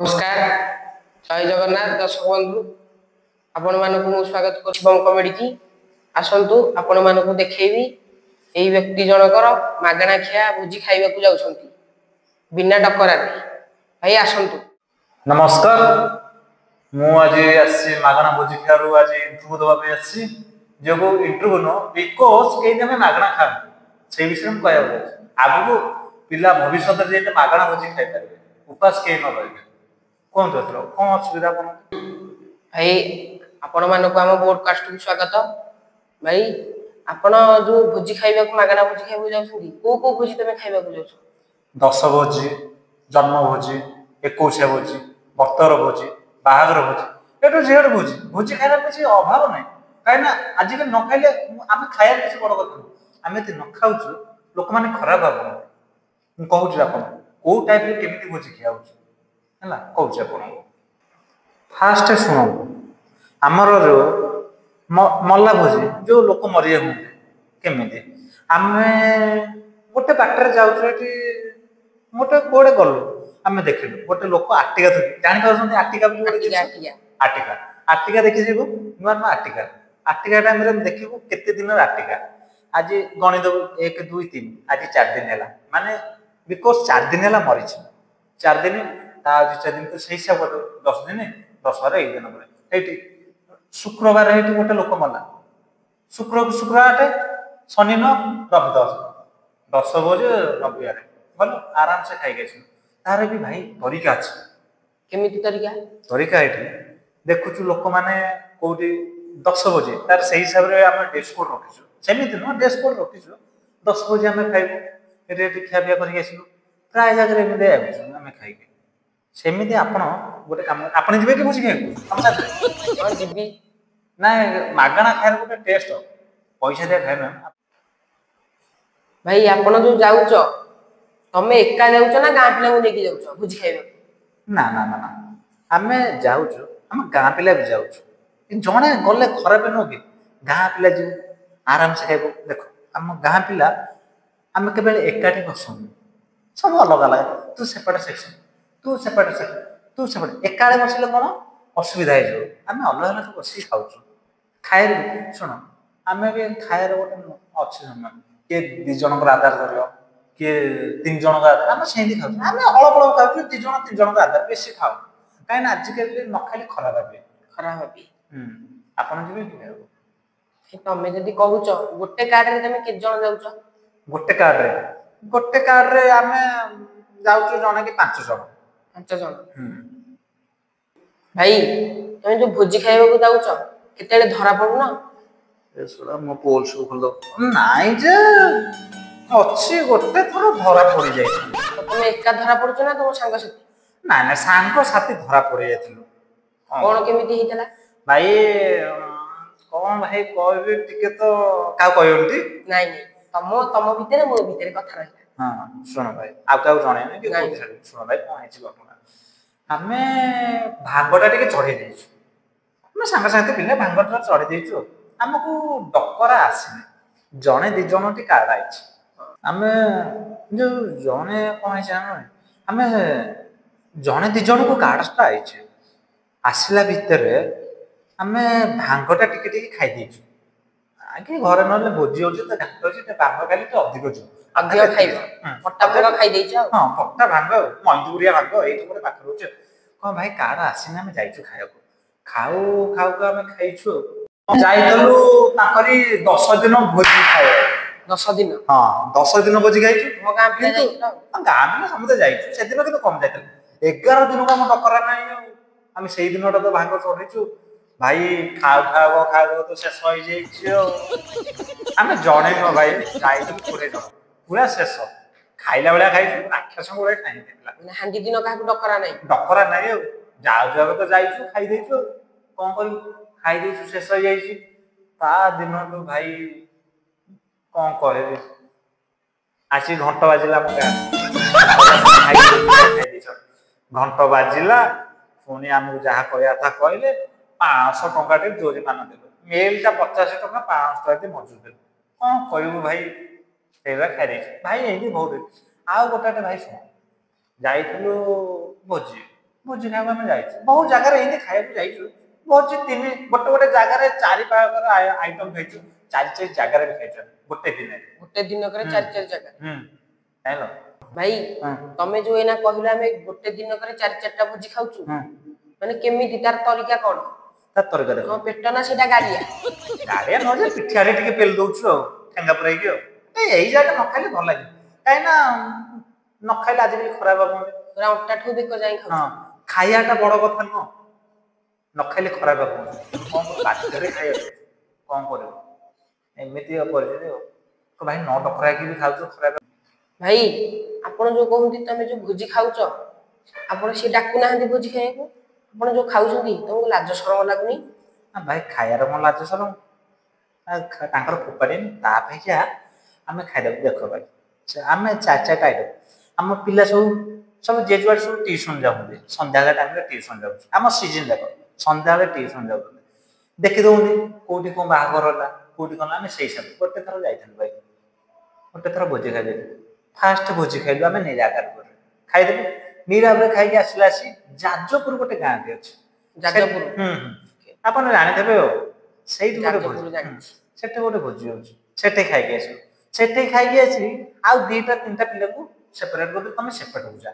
नमस्कार जय जगन्नाथ दर्शक बंधु आपण मानक स्वागत कर कमेडी की आसतु आपण मानक देखी यही व्यक्ति जनकर मागणा खिया भोजी खाइबा जाउछंती बिना डकरा भाई आसतु। नमस्कार मु आज आसी मागणा भोजी खारु आज इंटरव्यू दबा पे आसी जो इंटरव्यू नो बिकॉज के दिन मागणा खा से विषय हम कहया आगु पिला भविष्य रे जे मागणा भोजी खाइ पारे उपास के न रहबे कोन दोसरो कोन असुविधा कोन भाई आपण मानक हम पॉडकास्ट को स्वागत भाई आपण जो भोजी खाइबा को मागणा भोजी खाइबा जाउछंती को भोजी तमे खाइबा को जाउछ दश भोजी जन्म भोजी 21 भोजी बर्तर भोजी बाहागर भोजी एटो जेड भोजी भोजी खाइला किसी अभाव नै काइना आज के न खाइले हम खाया किसी बड़ कथा हम ते न खाउछु लोक माने खराब भाबो मु कहूछु आपण को टाइप रे केमिति भोजी खियाउछु हला कहूछु आपण फास्ट सुनो हमर जो मल्ला भोजी जो लोक मरिया हुंते केमिति आमे गोटे बाटर जाउछु एटी मोटे कोडे गलो आमे देखिलु गोटे लोक आटिका थकी जानि पाउछन्ती आटिका भी गोटे आटिका आटिका देखि जेबो नुआ नुआ आटिका आटिका टाइम रे देखिबो केते दिन आटिका आज गणित 1 2 3 आज 4 दिन हैला माने बिकॉज 4 दिन हैला मरिछ 4 दिन ता 4 दिन तो सही हिसाब 10 दिन 10 बार 1 दिन पर एटी शुक्रवार हेटी गोटे लोक मला शुक्रवार शनि न रवि 10 बजे रविवार बोलो आराम से खाई गए तारे भी भाई तरीका अछि केमिति तरीका एठी देखुछु लोक माने कोठी 10 बजे तार सही हिसाब रे हम डेस्क कोड रखिछु सेमिति न डेस्क कोड रखिछु 10 बजे हम खाइबो रेडी खिया बिया करि गेसिलु प्राय जगह रे मिले आबु हम खाइके सेमिति आपण गोटे काम आपण जिबे कि बुझि के हम साथ और जिबी ना मागणा खाएर गोटे टेस्ट पैसा दे खाइना भाई आपण जो जाउछ तमे एका जाउछ ना गां पिला को लेके जाउछ भोजी खाइबा ना ना ना ना हमें जाउछ हम गां पिला भी जाउछ जणे गले खराब न कि गां पिला जी आराम से खाइबो देखो हम गां पिला हम केबल एकाठी बसम सब अलग अलग तू सेपरेट सेक्शन तू सेपरेट सेक्शन तू सेपरेट एकाले बसिले कोन असुविधा हे जो हम अलग अलग बसी खाउछ खाएर सुनो हमें भी खाएर गोटे अछि समय के 2 जन को आधार धरियो के 3 जन का हम सेंदी खाउ हम अलग अलग खाउ 2 जन 3 जन का आधार बेसी खाउ काई ना आज के न खाली खराब भाबे आपण जिबे कि तमे जदी कहूछ गोटे कार रे तमे के जन जाउछ गोटे कार रे हमें जाउछ जने के 5 जन भाई तमे जो भोजी खाइबा को जाउछ केतेले धरा पडु ना ए सोडा मो पोल शो खोल दो नाइ जे अच्छी गोटे थोड़ा धरा पड़ी जाए तमे एका धरा पडुछ ना तुम संग साथी ना ना संग साथी धरा पड़ी जायथिलु कोन केमिति हितला भाई कोन भाई कहबे टिके तो का कहयोंती नाही तम भितरे मो भितरे कथा रहला हां सुनो भाई आप का जणे ना कि सुनो भाई कोन हिची बापना हमें भांगटा टिके चढ़े देइछु हम संग साथी पिले भांगटा चढ़े देइछु हमकु डकरा आसीने जणे 2 जन टी कार्ड आइछ हमें जो जणे कोन जानो हमें जणे 2 जन को कार्डटा आइछ आसिला भितरे हमें भांगटा टिके टिके खाइ देइछु आगे घरे नले भोजी होछि त घाटो छि त भांग खाली तो अधिक खाइबो पट्टा भांग खाइ देइछ हां पट्टा भांग मंजूरिया भांग एई तो पाखर होछि कोन भाई कार्ड आसीने हम जाइछु खायको खाऊ का हमें खाइछु जाइतलु ताकरी 10 दिन भोजी खाए 10 दिन हां 10 दिन भोजी खाइछु मो गां पिला जाइछु गां में समुद्र जाइछु से दिन के कम जाइतल 11 दिन को हम डकरा नाही हम सेई दिनटा तो भांग चढ़ैछु भाई खाऊ तो शेष होई जाइछु हम जणे न भाई जाइछु पूरा शेष खाइला बेला खाइछु राक्षस गोळे खाइ देला माने हांडी दिन का डकरा नाही जाऊ तो जाइछु खाइ देइछु कोन करी खाइ देइछु शेष होई जाइछु ता दिन तो भाई कोन करे आसी घंटा बाजिला मका घंटा बाजिला फोन हमहु जहा कहया था कहले 500 टका टे जोरी मान देबो मेल ता 50 टका 500 टका दे मजूर दे कोन कहबो भाई सेवा खाइ देइछु भाई एही बहुत आ गोटाटे भाई सुन जाइतलु भोजी भोजी खाइबा में जाइछु बहुत जगह रे एंते खाइबा जाइछु भोजी तीन गोटे गोटे जगह रे चारि प्रकार आइटम खाइछु चारि चारि जगह रे खाइछु गोटे दिन करे चारि चारि जगह हेलो भाई तमे जो एना कहला में गोटे दिन करे चारि चारिटा भोजी खाउछु माने केमिति तार तरीका कोन ता तरीका देखो पेट ना सेटा गाड़िया न जे पिठियारे टिके पेल दउछु ठेंगा पराई के एई जाके न खाइले भल लागे काई ना न खाइले आज भी खराब हो पूरा उल्टा ठो बेको जाई खाउ हां खाइयाटा बड़ कथा न खाइले खराब हो कोन बाटरे खाइया कोन करे एमिति परिजे तो भाई न डकरा की भी खाउछु खराब भाई आपण जो कहउती तमे जो भोजी खाउछो आपण से डाकू नाहंती भोजी खाइको आपण जो खाउछंती तुमको लाज शरम लागुनी भाई खाइयार मन लाज शरम तांकर फोपाड़ी ता पेक्षा आमे खाइदब देखो भाई आमे चाचा टाइट हम पिला सब जे जुआर सब ट्यूशन जाउंदी संध्या टाइम रे ट्यूशन जाउ हम सीजन देखो संध्या रे ट्यूशन जाउ देखि दउंदी कोठी को बाहागर होला कोठी कोन आमे सेई सब गोटे थर जाइथन भाई गोटे थर भोजी खाइ फास्ट भोजी खाइलु आमे निराकार कर खाइ देबे निराबे खाइ के आसलासी जाजपुर गोटे गां के अछि जाजपुर आपन जानि देबे हो सेई गोटे भोजी सेटे गोटे भोजी होछि सेटे खाइ के आसु सेटे खाइ के आसी आ दुईटा तीनटा पिला को सेपरेट कर तमे सेपरेट हो जा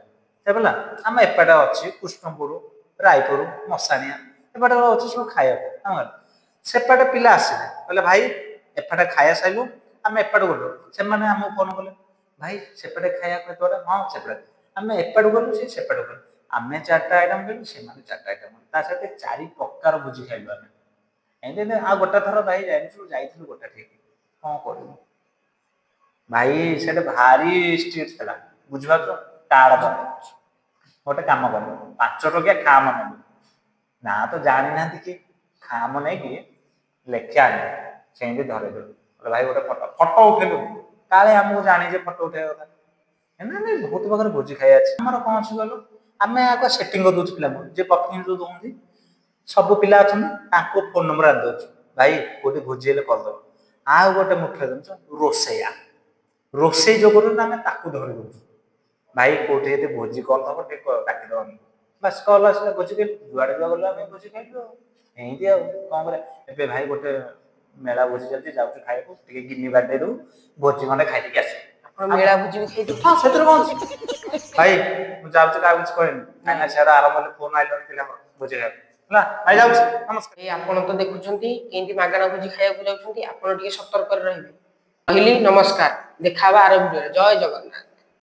तेबला हम एपटा अछि कृष्णपुर रायपुर मसानिया एपटा अछि सब खाया हमर सेपटा पिला आसिले कहले भाई एपटा खाया साइलु हम एपटा गलो से माने हम फोन करले भाई सेपटे खाया के तोरा हां सेपटे हम एपटा गलो से सेपटा गलो हमें चारटा आइटम गेलु से माने चारटा आइटम ता साथे चारि प्रकार भुजी खाइलु हम एंदे आ गोटा थरो भाई जाइथु गोटा ठीक कोन करबो भाई सेटे भारी स्ट्रीट थला बुझबा तो टाड़ गोटे काम कर 5 टकिया खाम ने ना तो जानी ना कि खाम नहीं कि लेख्या नहीं सेंदी धरे दे भाई गोटे फोटो उठेलु काले हमको जानी जे फोटो उठे कथा एना नहीं बहुत बगर भोजी खाइ अछि हमर कोन छि गलो हमें आको सेटिंग कर दोछ पिला जे पकिन जो दोंदी सब पिला अछन ताको फोन नंबर आ दोछ भाई गोटे भोजी ले कर दो आ गोटे मुख्य जन रोसैया रोसे जो करू ना मैं ताकू धरि दउ भाई कोठी एते भोजी कॉल दबो टे डाकी दो बस कॉल असले भोजी के जुआडे गलो हम भोजी खाइलो एही दिया कोन करे एबे भाई गोटे मेला भोजी जल्दी जाउ खाइबो टिके गिन्नी बाटे दउ भोजी माने खाइ के आसे आपण मेला भोजी भी खाइ दउ हां सेतर कोन भाई मु जाउ का कुछ कहन ना छाड़ा आराम ले फोन आइलो पिला भोजी खाइ हला भाई जाउ नमस्कार ए आपण तो देखुछंती केंती मागणा भोजी खाइया को जाउछंती आपण टिके सतर्क कर रहिबे कहली नमस्कार देखावा आर वीडियो जय जगन्नाथ।